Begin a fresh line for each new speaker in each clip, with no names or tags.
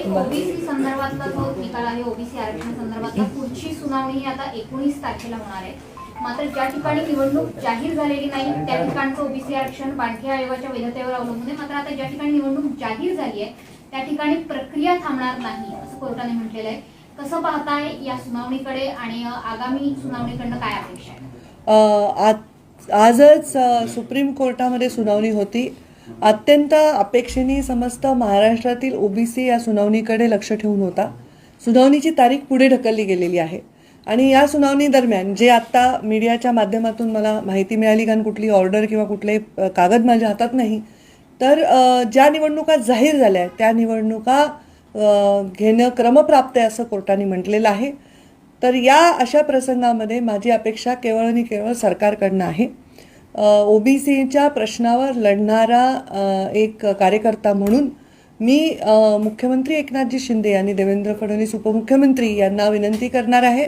OBC संदर्भातला जो निकाल आहे, ओबीसी आरक्षण संदर्भातला पुढची सुनावणी ही आता 19 तारखेला होणार आहे. मात्र ज्या ठिकाणी निवडणूक जाहीर झालेली नाही त्या ठिकाणचं ओबीसी आरक्षण बांधकाम आयोगाच्या वैधतेवर अवलंबून आहे. मात्र आता ज्या ठिकाणी निवडणूक जाहीर झाली आहे त्या ठिकाणी प्रक्रिया थांबणार नाही असं कोर्टाने म्हटलेलं आहे. कसं पाहताय या सुनावणीकडे आणि आगामी सुनावणीकडनं काय अपेक्षा आहे?
आजच सुप्रीम कोर्टामध्ये सुनावणी होती. अत्यंत अपेक्षेने समस्त महाराष्ट्रातील ओबीसी या सुनावणीकडे लक्ष ठेवून होता. सुनावणीची तारीख पुढे ढकलली गेलेली आहे आणि या सुनावणी दरम्यान जे आत्ता मीडियाच्या माध्यमातून मला माहिती मिळाली, कारण कुठली ऑर्डर किंवा कुठले कागद माझ्या हातात नाही, तर ज्या निवडणुका जाहीर झाल्या त्या निवडणुका घेणं क्रमप्राप्त आहे असं कोर्टाने म्हटलेलं आहे. तर या अशा प्रसंगामध्ये माझी अपेक्षा केवळ आणि केवळ सरकारकडनं आहे. ओबीसीच्या प्रश्नावर लढणारा एक कार्यकर्ता म्हणून मी मुख्यमंत्री एकनाथजी शिंदे आणि देवेंद्र फडणवीस उपमुख्यमंत्री यांना विनंती करणार आहे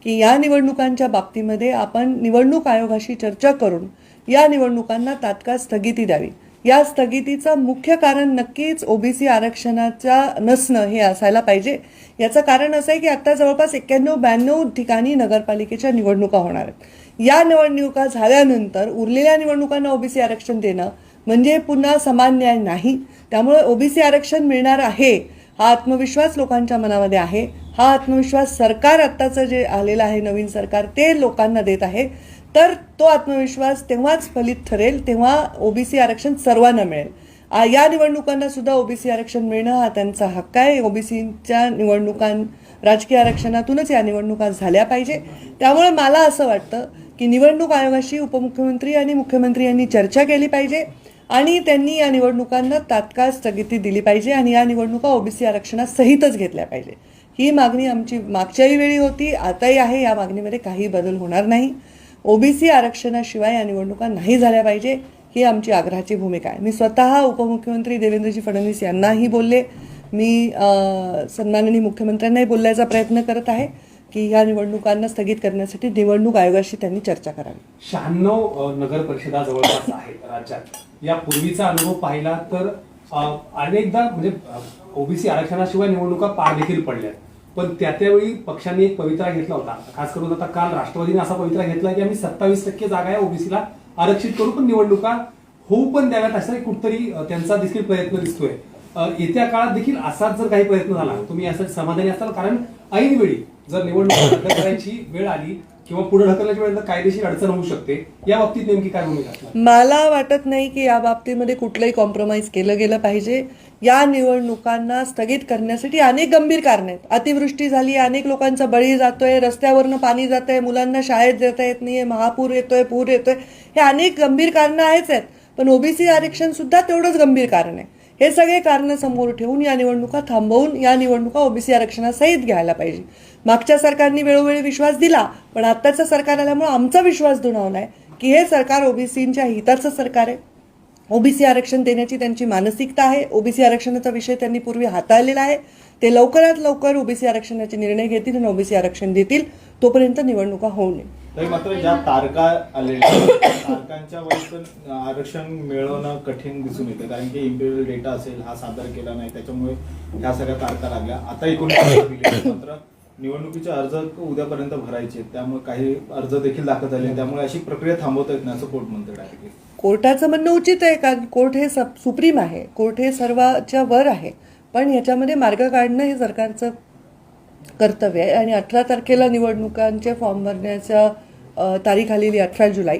की या निवडणुकांच्या बाबतीमध्ये आपण निवडणूक आयोगाशी चर्चा करून या निवडणुकांना तात्काळ स्थगिती द्यावी. या स्थगितीचं मुख्य कारण नक्कीच ओबीसी आरक्षणाचा नसणं हे असायला पाहिजे. याचं कारण असं आहे की आता जवळपास 91-92 ठिकाणी नगरपालिकेच्या निवडणुका होणार आहेत. या निवडणुका झाल्यानंतर उरलेल्या निवडणुकांना ओबीसी आरक्षण देणं म्हणजे पुन्हा समान न्याय नाही. त्यामुळे ओबीसी आरक्षण मिळणार आहे हा आत्मविश्वास लोकांच्या मनामध्ये आहे. हा आत्मविश्वास सरकार आत्ताचं जे आलेलं आहे नवीन सरकार ते लोकांना देत आहे. तर तो आत्मविश्वास तेव्हाच फलित ठरेल तेव्हा ओबीसी आरक्षण सर्वांना मिळेल. या निवडणुकांना सुद्धा ओबीसी आरक्षण मिळणं हा त्यांचा हक्क आहे. ओबीसीच्या राजकीय आरक्षणातूनच या निवडणुका झाल्या पाहिजे. त्यामुळे मला असं वाटतं की निवडणूक आयोगाशी उपमुख्यमंत्री आणि मुख्यमंत्री यांनी चर्चा केली पाहिजे आणि त्यांनी या निवडणुकांना तात्काळ स्थगिती दिली पाहिजे आणि या निवडणुका ओबीसी आरक्षणासहितच घेतल्या पाहिजे. ही मागणी आमची मागच्याही वेळी होती, आताही आहे. या मागणीमध्ये काही बदल होणार नाही. ओबीसी आरक्षणाशिवाय या निवडणुका नाही झाल्या पाहिजे ही आमची आग्रहाची भूमिका आहे. मी स्वतः उपमुख्यमंत्री देवेंद्रजी फडणवीस यांनाही बोलले, मी सन्माननीय मुख्यमंत्र्यांनाही बोलण्याचा प्रयत्न करत आहे की या निवडणुकांना स्थगित करण्यासाठी निवडणूक आयोगाशी त्यांनी चर्चा करावी.
96 नगर परिषदा जवळपास आहेत राज्यात. या पूर्वीचा अनुभव पाहिला तर अनेकदा म्हणजे ओबीसी आरक्षणाशिवाय निवडणुका पार देखील पडल्या, पण त्यावेळी पक्षांनी एक पवित्रा घेतला होता. खास करून आता काल राष्ट्रवादीने असा पवित्रा घेतला की आम्ही 27% जागा या ओबीसीला आरक्षित करू, पण निवडणुका होऊ पण द्याव्यात असा कुठतरी त्यांचा देखील प्रयत्न दिसतोय. येत्या काळात देखील असाच जर काही प्रयत्न झाला तुम्ही यासाठी समाधानी असाल? कारण ऐनवेळी जर निवडणूक रद्द करायची वेळ आली किंवा पुढे ढकलण्याची वेळ कायदेशीर अडचण होऊ शकते. या बाबतीत नेमकी काय भूमिका असणार?
मला वाटत नाही की या बाबतीमध्ये कुठलंही कॉम्प्रोमाइज केलं गेलं पाहिजे. या निवडणुकांना स्थगित करण्यासाठी अनेक गंभीर कारण आहेत. अतिवृष्टी झाली, अनेक लोकांचा बळी जातोय, रस्त्यावरनं पाणी जातंय, मुलांना शाळेत जाता येत नाहीये, महापूर येतोय, पूर येतोय, हे अनेक गंभीर कारणं आहेत. पण ओबीसी आरक्षण सुद्धा तेवढंच गंभीर कारण आहे. हे सगळे कारणं समोर ठेवून या निवडणुका थांबवून या निवडणुका ओबीसी आरक्षणासहित घ्यायला पाहिजे. मागच्या सरकारने वेळोवेळी विश्वास दिला, पण आत्ताचं सरकार आल्यामुळे आमचा विश्वास दुणावलाय की हे सरकार ओबीसींच्या हिताचं सरकार आहे. ओबीसी आरक्षण देण्याची त्यांची मानसिकता आहे. ओबीसी आरक्षणाचा विषय त्यांनी पूर्वी हाताळलेला आहे. ते लवकरात लवकर ओबीसी आरक्षणाचे निर्णय घेतील आणि ओबीसी आरक्षण देतील. तोपर्यंत निवडणुका होऊ नये.
तरी मात्र ज्या तारखा आलेल्या तारखांच्या वरती आरक्षण मिळवणं कठीण दिसून येते, कारण की इम्पिरियल डेटा असेल हा सादर केला नाही, त्याच्यामुळे ह्या सगळ्या तारखा लागल्या. आता 19 मात्र निवडणुकीचे अर्ज उद्यापर्यंत भरायचे, त्यामुळे काही अर्ज देखील दाखल झाले, त्यामुळे अशी प्रक्रिया थांबवता येत नाही असं कोर्ट म्हणतं. डायरेक्टली
कोर्टाचं म्हणणं उचित आहे, कारण कोर्ट हे सुप्रीम आहे, कोर्ट हे सर्वाच्या वर आहे. पण ह्याच्यामध्ये मार्ग काढणं हे सरकारचं कर्तव्य आहे. आणि 18 तारखेला निवडणुकांचे फॉर्म भरण्याच्या तारीख आलेली 18 जुलै.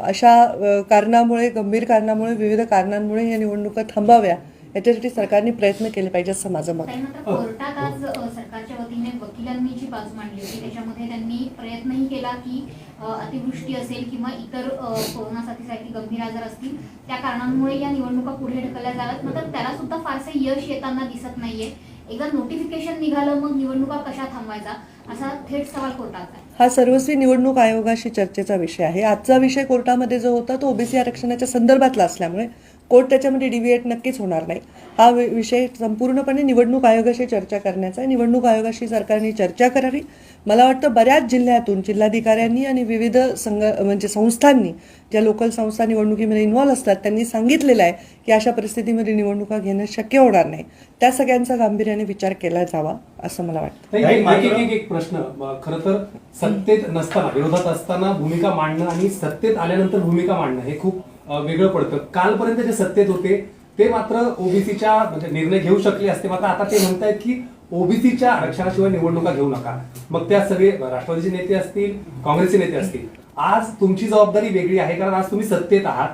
अशा कारणामुळे, गंभीर कारणामुळे, विविध कारणांमुळे या निवडणुका थांबाव्या याच्यासाठी सरकारने प्रयत्न केले पाहिजे असं माझं मत आहे.
कोर्टात आज सरकारच्या वतीने वकिलांनी जी बाजू मांडली होती त्याच्यामध्ये त्यांनी प्रयत्नही केला की अतिवृष्टी असेल किंवा इतर कोरोना साथीसारखी गंभीर आजार असतील त्या कारणांमुळे या निवडणुका पुढे ढकलल्या जाव्यात. मात्र त्याला सुद्धा फारसे यश येताना दिसत नाहीये. एकदा नोटिफिकेशन निघालं मग निवडणुका कशा थांबवायचा असा थेट सवाल कोर्टात आहे.
हा सर्वस्वी निवडणूक आयोगाशी चर्चेचा विषय आहे. आजचा विषय कोर्टामध्ये जो होता तो ओबीसी आरक्षणाच्या संदर्भातला असल्यामुळे कोर्ट त्याच्यामध्ये डिव्हिएट नक्कीच होणार नाही. हा विषय संपूर्णपणे निवडणूक आयोगाशी चर्चा करण्याचा आहे. निवडणूक आयोगाशी सरकारने चर्चा करावी. मला वाटतं बऱ्याच जिल्ह्यातून जिल्हाधिकाऱ्यांनी आणि विविध म्हणजे संस्थांनी, ज्या लोकल संस्था निवडणुकीमध्ये इन्व्हॉल्व्ह असतात, त्यांनी सांगितलेलं आहे की अशा परिस्थितीमध्ये निवडणुका घेणं शक्य होणार नाही. त्या सगळ्यांचा गांभीर्याने विचार केला जावा असं मला वाटतं.
एक प्रश्न, खरं तर सत्तेत नसताना, विरोधात असताना भूमिका मांडणं आणि सत्तेत आल्यानंतर भूमिका मांडणं हे खूप वेगळं पडतं. कालपर्यंत जे सत्तेत होते ते मात्र ओबीसीच्या म्हणजे निर्णय घेऊ शकले असते, मात्र आता ते म्हणतायत की ओबीसीच्या आरक्षणाशिवाय निवडणुका घेऊ नका. मग त्या सगळे राष्ट्रवादीचे नेते असतील, काँग्रेसचे नेते असतील, आज तुमची जबाबदारी वेगळी आहे, कारण आज तुम्ही सत्तेत आहात.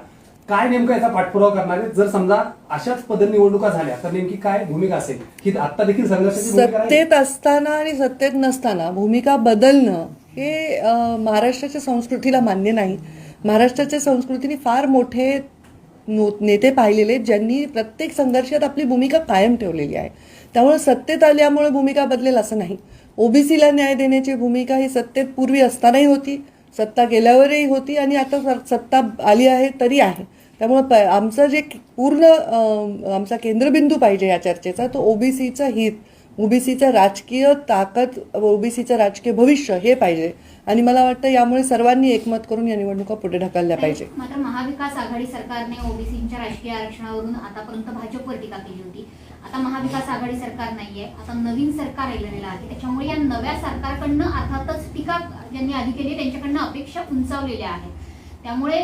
काय नेमकं याचा पाठपुरावा करणार आहे? जर समजा अशाच पद्धती निवडणुका झाल्या तर नेमकी काय भूमिका असेल? की आता देखील संघर्षाची भूमिका आहे?
सत्तेत असताना आणि सत्तेत नसताना भूमिका बदलणं हे महाराष्ट्राच्या संस्कृतीला मान्य नाही. महाराष्ट्राच्या संस्कृतीने फार मोठे नेते पाहिलेले ज्यांनी प्रत्येक संघर्षात आपली भूमिका कायम ठेवलेली आहे. त्यामुळे सत्तेत आल्यामुळे भूमिका बदलेल असं नाही. ओबीसीला न्याय देण्याची भूमिका ही सत्तेत पूर्वी असतानाही होती, सत्ता गेल्यावरही होती आणि आता सत्ता आली आहे तरी आहे. त्यामुळे आमचं जे पूर्ण आमचा केंद्रबिंदू पाहिजे या चर्चेचा तो ओबीसीचं हित, ओबीसीचं राजकीय ताकद, ओबीसीचं राजकीय भविष्य हे पाहिजे. आणि मला वाटतं यामुळे सर्वांनी एकमत करून या निवडणुका पुढे ढकलल्या पाहिजे.
मात्र महाविकास आघाडी सरकारने ओबीसीच्या राजकीय आरक्षणावरून आतापर्यंत भाजपवर टीका केली होती. आता महाविकास आघाडी सरकार नाहीये, आता नवीन सरकार आलेलं आहे. त्याच्यामुळे या नव्या सरकारकडनं अर्थातच टीका ज्यांनी आधी केली त्यांच्याकडनं अपेक्षा उंचावलेल्या आहेत. त्यामुळे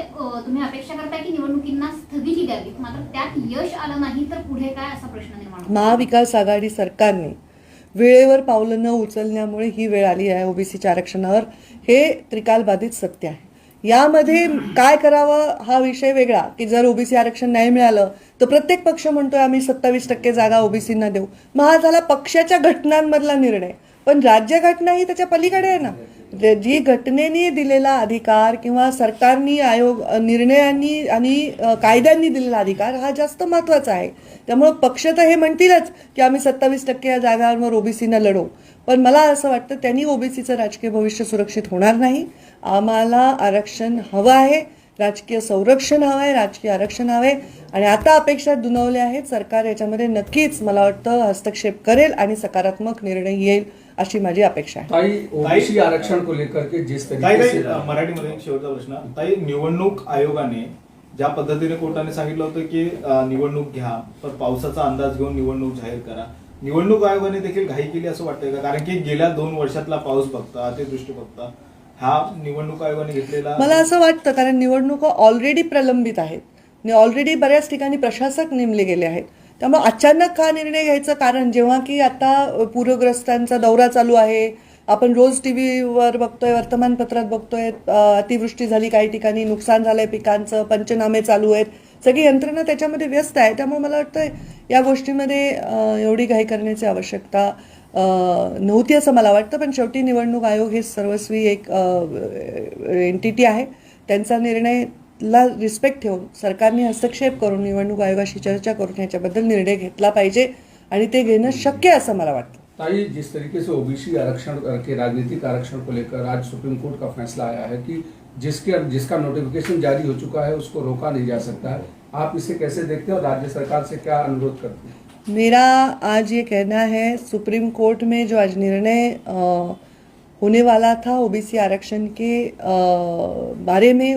तुम्ही अपेक्षा करताय की निवडणुकींना स्थगिती द्यावी, मात्र त्यात यश आलं नाही तर पुढे काय असा प्रश्न निर्माण होतो.
महाविकास आघाडी सरकारने वेळेवर पावलं न उचलण्यामुळे ही वेळ आली आहे ओबीसीच्या आरक्षणावर, हे त्रिकालबाधित सत्य आहे. यामध्ये काय करावं हा विषय वेगळा, की जर ओबीसी आरक्षण नाही मिळालं तर प्रत्येक पक्ष म्हणतोय आम्ही 27% जागा ओबीसींना देऊ. मग हा झाला पक्षाच्या घटनांमधला निर्णय, पण राज्यघटना ही त्याच्या पलीकडे आहे ना. जी घटनेने दिलेला अधिकार किंवा सरकारनी निर्णयांनी आणि कायद्यांनी दिलेला अधिकार हा जास्त महत्त्वाचा आहे. त्यामुळे पक्ष तर हे म्हणतीलच की आम्ही 27% या जागांवर ओबीसीना लढवू, पण मला असं वाटतं त्यांनी ओबीसीचं राजकीय भविष्य सुरक्षित होणार नाही. आम्हाला आरक्षण हवं आहे, राजकीय संरक्षण हवं आहे, राजकीय आरक्षण हवं आहे. आणि आता अपेक्षा दुणवल्या आहेत. सरकार याच्यामध्ये नक्कीच मला वाटतं हस्तक्षेप करेल आणि सकारात्मक निर्णय येईल अशी माझी अपेक्षा आहे.
ओबीसी आरक्षण को लेकर के जिस तरीके से
मराठीमध्ये शेवटचा प्रश्न, ताई, निवडणूक आयोगाने ज्या पद्धतीने कोर्टाने सांगितलं होतं की निवडणूक घ्या, तर पावसाचा अंदाज घेऊन निवडणूक जाहीर करा, निवडणूक आयोगाने देखील घाई केली असं वाटतंय का? कारण की गेल्या 2 वर्षातला पाऊस बघता, अतिवृष्टी बघता, हा निवडणूक आयोगाने घेतलेला,
मला असं वाटतं कारण निवडणुका ऑलरेडी प्रलंबित आहेत, ऑलरेडी बऱ्याच ठिकाणी प्रशासक नेमले गेले आहेत. त्यामुळे अचानक हा निर्णय घ्यायचं कारण, जेव्हा की आता पूरग्रस्तांचा दौरा चालू आहे, आपण रोज टीव्हीवर बघतोय, वर्तमानपत्रात बघतोय, अतिवृष्टी झाली, काही ठिकाणी नुकसान झालंय पिकांचं, पंचनामे चालू आहेत, सगळी यंत्रणा त्याच्यामध्ये व्यस्त आहे. त्यामुळे मला वाटतं या गोष्टीमध्ये एवढी घाई करण्याची आवश्यकता नव्हती असं मला वाटतं. पण शेवटी निवडणूक आयोग हे सर्वस्वी एक एंटिटी आहे. त्यांचा निर्णयला रिस्पेक्ट ठेवून सरकारने हस्तक्षेप करून निवडणूक आयोगाशी चर्चा करून याच्याबद्दल निर्णय घेतला पाहिजे आणि ते घेणं शक्य आहे असं मला वाटतं.
ताई, जिस तरीके से ओबीसी आरक्षण के राजनीतिक आरक्षण को लेकर आज सुप्रीम कोर्ट का फैसला आया है कि जिसका नोटिफिकेशन जारी हो चुका है उसको रोका नहीं जा सकता है, आप इसे कैसे देखते हैं और राज्य सरकार से क्या अनुरोध करते हैं?
मेरा आज ये कहना है, सुप्रीम कोर्ट में जो आज निर्णय होने वाला था ओबीसी आरक्षण के बारे में,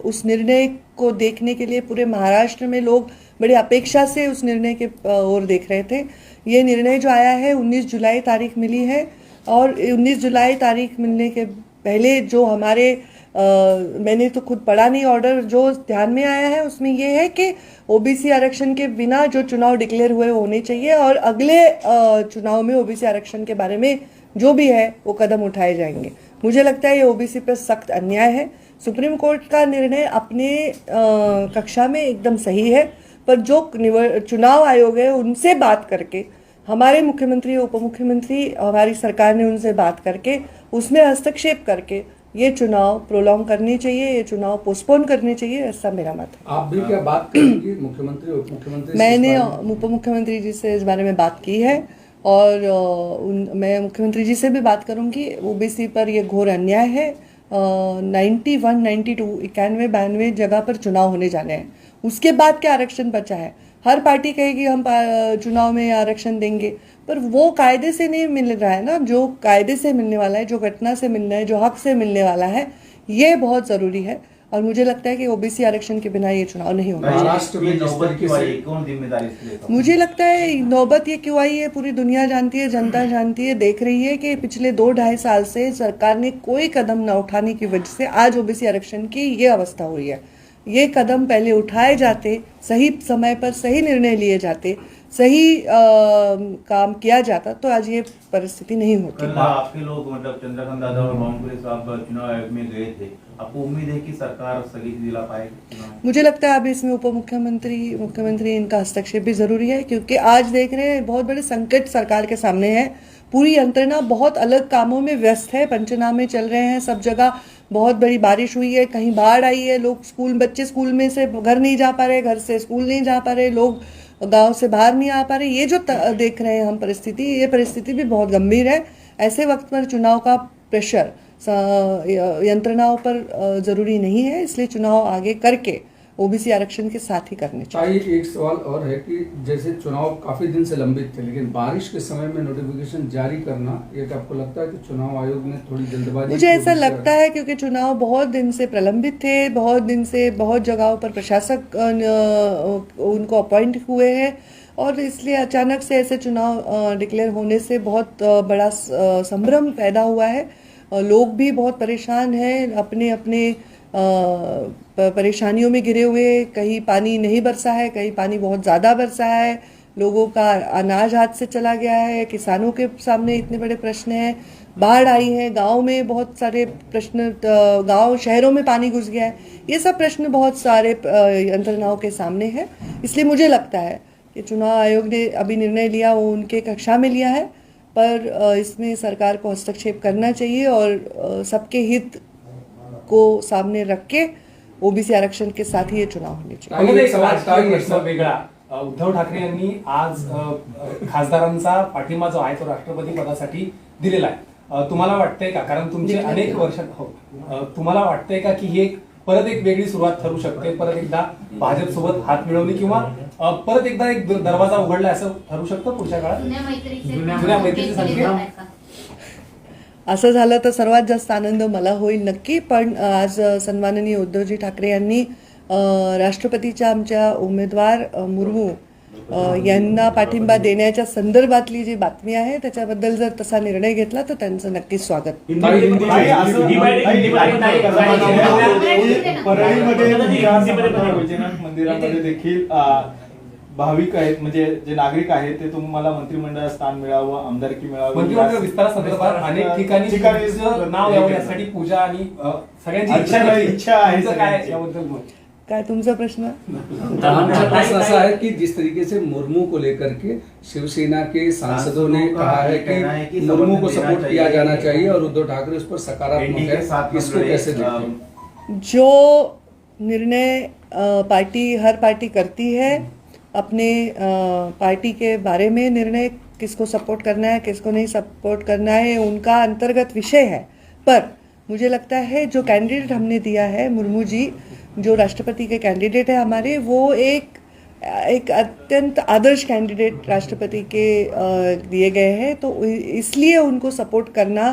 उस निर्णय को देखने के लिए पूरे महाराष्ट्र में लोग बड़ी अपेक्षा से उस निर्णय के ओर देख रहे थे. ये निर्णय जो आया है 19 जुलाई तारीख मिली है और 19 जुलाई तारीख मिलने के पहले जो हमारे मैंने तो खुद पढ़ा नहीं ऑर्डर, जो ध्यान में आया है उसमें ये है कि ओबीसी आरक्षण के बिना जो चुनाव डिक्लेयर हुए होने चाहिए और अगले चुनाव में ओबीसी आरक्षण के बारे में जो भी है वो कदम उठाए जाएंगे. मुझे लगता है ये ओबीसी पर सख्त अन्याय है. सुप्रीम कोर्ट का निर्णय अपने कक्षा में एकदम सही है, पर जो चुनाव आयोग है उनसे बात करके, हमारे मुख्यमंत्री उप मुख्यमंत्री, हमारी सरकार ने उनसे बात करके उसमें हस्तक्षेप करके ये चुनाव प्रोलॉन्ग करनी चाहिए, ये चुनाव पोस्टपोन करने चाहिए, ऐसा मेरा मत है.
आप भी क्या बात करेंगी मुख्यमंत्री उप मुख्यमंत्री?
मैंने उप मुख्यमंत्री जी से इस बारे में बात की है और मैं मुख्यमंत्री जी से भी बात करूंगी. ओबीसी पर ये घोर अन्याय है 91, 92, 91, 92 जगह पर चुनाव होने जाने हैं। उसके बाद क्या आरक्षण बचा है? हर पार्टी कहेगी हम चुनाव में आरक्षण देंगे, पर वो कायदे से नहीं मिल रहा है ना। जो कायदे से मिलने वाला है, जो घटना से मिलना है, जो हक से मिलने वाला है, ये बहुत ज़रूरी है। और मुझे लगता है कि ओबीसी आरक्षण के बिना ये चुनाव नहीं होगा।
महाराष्ट्र में जिस तरीके से
कौन जिम्मेदारी इसके लिए?
मुझे लगता है नौबत ये क्यों आई है, पूरी दुनिया जानती है, जनता जानती है, देख रही है कि पिछले 2-2.5 साल से सरकार ने कोई कदम न उठाने की वजह से आज ओबीसी आरक्षण की ये अवस्था हुई है। ये कदम पहले उठाए जाते, सही समय पर सही निर्णय लिए जाते, सही काम किया जाता, तो आज ये परिस्थिति नहीं होती।
कल आपके लोग मतलब चंद्रकांत दादा और बावनकुळे साहब चुनाव आयोग में गए थे, आपको उम्मीद है कि सरकार स्थगित दिला पाएगी चुनाव?
मुझे लगता है अब इसमें उप मुख्यमंत्री इनका हस्तक्षेप भी जरूरी है, क्योंकि आज देख रहे हैं बहुत बड़े संकट सरकार के सामने है। पूरी यंत्रणा बहुत अलग कामों में व्यस्त है, पंचनामे चल रहे हैं, सब जगह बहुत बड़ी बारिश हुई है, कहीं बाढ़ आई है, लोग बच्चे स्कूल में से घर नहीं जा पा रहे, घर से स्कूल नहीं जा पा रहे, लोग गांव से बाहर नहीं आ पा रहे। ये जो देख रहे हैं हम परिस्थिति, ये परिस्थिति भी बहुत गंभीर है। ऐसे वक्त पर चुनाव का प्रेशर यंत्रणाओं पर जरूरी नहीं है, इसलिए चुनाव आगे करके ओबीसी आरक्षण के साथ ही करने चाहिए।
एक सवाल और है कि जैसे चुनाव काफी दिन से लंबित थे, लेकिन बारिश के समय में नोटिफिकेशन जारी करना, ये आपको लगता है कि चुनाव आयोग ने थोड़ी जल्दबाजी?
मुझे ऐसा लगता है, क्योंकि चुनाव बहुत दिन से प्रलंबित थे, बहुत दिन से बहुत जगहों पर प्रशासक उनको अपॉइंट हुए हैं, और इसलिए अचानक से ऐसे चुनाव डिक्लेयर होने से बहुत बड़ा संभ्रम पैदा हुआ है। लोग भी बहुत परेशान हैं, अपने अपने परेशानियों में घिरे हुए। कहीं पानी नहीं बरसा है, कहीं पानी बहुत ज़्यादा बरसा है, लोगों का अनाज हाथ से चला गया है, किसानों के सामने इतने बड़े प्रश्न हैं, बाढ़ आई है, गांव में बहुत सारे प्रश्न, गांव शहरों में पानी घुस गया है। ये सब प्रश्न बहुत सारे यंत्रणाओं के सामने हैं। इसलिए मुझे लगता है कि चुनाव आयोग ने अभी निर्णय लिया, वो उनके कक्षा में लिया है, पर इसमें सरकार को हस्तक्षेप करना चाहिए और सबके हित को सामने रख के ओबीसी आरक्षण के साथ ही ये चुनाव होने चाहिए।
मला एक राजकीय प्रश्न वेगळा. उद्धव ठाकरे यांनी आज खासदारांचा पाठिंबा जो आहे तो राष्ट्रपती पदासाठी दिलेला आहे. तुम्हाला वाटतंय का, कारण तुमचे अनेक वर्ष, तुम्हाला वाटतंय का की ही परत एक वेगळी सुरुवात ठरू शकते, परत एकदा भाजप सोबत हात मिळवणी किंवा परत एकदा एक दरवाजा उघडला असं ठरू शकतं पुढच्या काळात? जुन्या मैत्रीचे संकेत
असं झालं तर सर्वात जास्त आनंद मला होईल नक्की. पण आज सन्माननीय उद्धवजी ठाकरे यांनी राष्ट्रपतीच्या आमच्या उमेदवार मुर्मू यांना पाठिंबा देण्याच्या संदर्भातली जी बातमी आहे त्याच्याबद्दल जर तसा निर्णय घेतला तर त्यांचं नक्कीच स्वागत.
मंदिरामध्ये देखील भाविक आहेत, म्हणजे जे नागरिक आहेत ते तुम्हाला मंत्रिमंडळात स्थान मिळावं, आमदारकी मिळावी,
मंत्रिमंडळ विस्तारासंदर्भात अनेक ठिकाणी नाव यावं यासाठी पूजा आणि सगळ्यांची
इच्छा आहे.
काय याबद्दल
काय तुमचा प्रश्न?
हमारा प्रश्न ऐसा है कि जिस तरीके से मुर्मू को लेकर के शिवसेना के सांसदों ने कहा है कि मुर्मू को सपोर्ट किया जाना चाहिए और उद्धव ठाकरे उस पर सकारात्मक है, इसको कैसे देखते हैं?
जो निर्णय हर पार्टी करती है, अपने पार्टी के बारे में निर्णय किसको सपोर्ट करना है, किसको नहीं सपोर्ट करना है, उनका अंतर्गत विषय है। पर मुझे लगता है जो कैंडिडेट हमने दिया है, मुर्मू जी जो राष्ट्रपति के कैंडिडेट है हमारे, वो एक अत्यंत आदर्श कैंडिडेट राष्ट्रपति के दिए गए हैं, तो इसलिए उनको सपोर्ट करना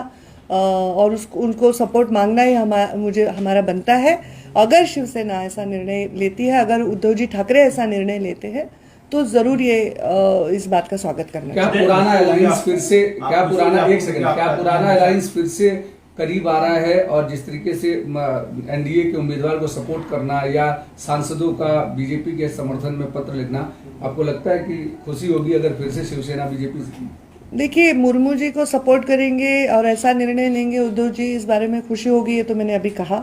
और उनको सपोर्ट मांगना ही हमारा बनता है। अगर शिवसेना ऐसा निर्णय लेती है, अगर उद्धव जी ठाकरे ऐसा निर्णय लेते हैं, तो जरूर ये इस बात का स्वागत करना
क्या पुराना अलायंस फिर से करीब आ रहा है? और जिस तरीके से एनडीए के उम्मीदवार को सपोर्ट करना या सांसदों का बीजेपी के समर्थन में पत्र लिखना, आपको लगता है कि खुशी होगी अगर फिर से शिवसेना बीजेपी?
देखिए, मुर्मू जी को सपोर्ट करेंगे और ऐसा निर्णय लेंगे उद्धव जी, इस बारे में खुशी होगी, ये तो मैंने अभी कहा।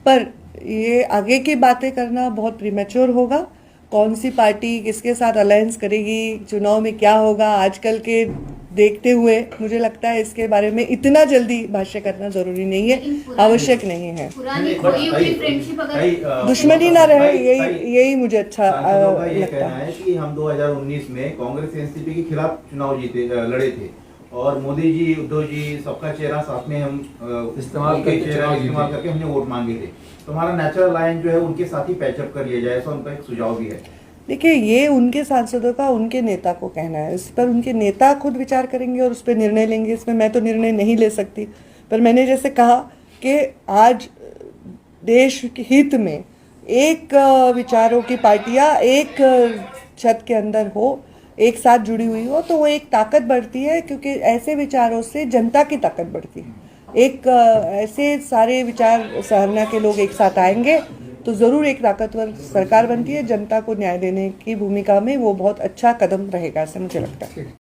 पर ये आगे की बातें करना बहुत प्रीमेच्योर होगा। कौन सी पार्टी किसके साथ अलायंस करेगी, चुनाव में क्या होगा, आजकल के देखते हुए मुझे लगता है इसके बारे में इतना जल्दी भाष्य करना जरूरी नहीं है, आवश्यक नहीं है। दुश्मनी ना रहे, यही मुझे अच्छा लगता है।
कि हम 2019 में कांग्रेस एनसीपी के खिलाफ चुनाव लड़े थे, और मोदी जी, उद्धव जी, सबका चेहरा साथ में हम
इस्तेमाल
उनके
करके
चेहरा
चुनाव
इस्तेमाल
जीते।
करके हमने वोट मांगे थे। तो हमारा नेचुरल लाइन जो है उनके साथ ही पैचअप कर लिया जाए, ऐसा उनका एक सुझाव भी है।
देखिए, ये उनके सांसदों का उनके नेता को कहना है। इस पर उनके नेता खुद विचार करेंगे और उस पर निर्णय लेंगे। इसमें मैं तो निर्णय नहीं ले सकती। पर मैंने जैसे कहा कि आज देश के हित में एक विचारों की पार्टियां एक छत के अंदर हो, एक साथ जुड़ी हुई हो, तो वो एक ताकत बढ़ती है, क्योंकि ऐसे विचारों से जनता की ताकत बढ़ती है। एक ऐसे सारे विचार सरना के लोग एक साथ आएंगे तो ज़रूर एक ताकतवर सरकार बनती है। जनता को न्याय देने की भूमिका में वो बहुत अच्छा कदम रहेगा, ऐसा मुझे लगता है।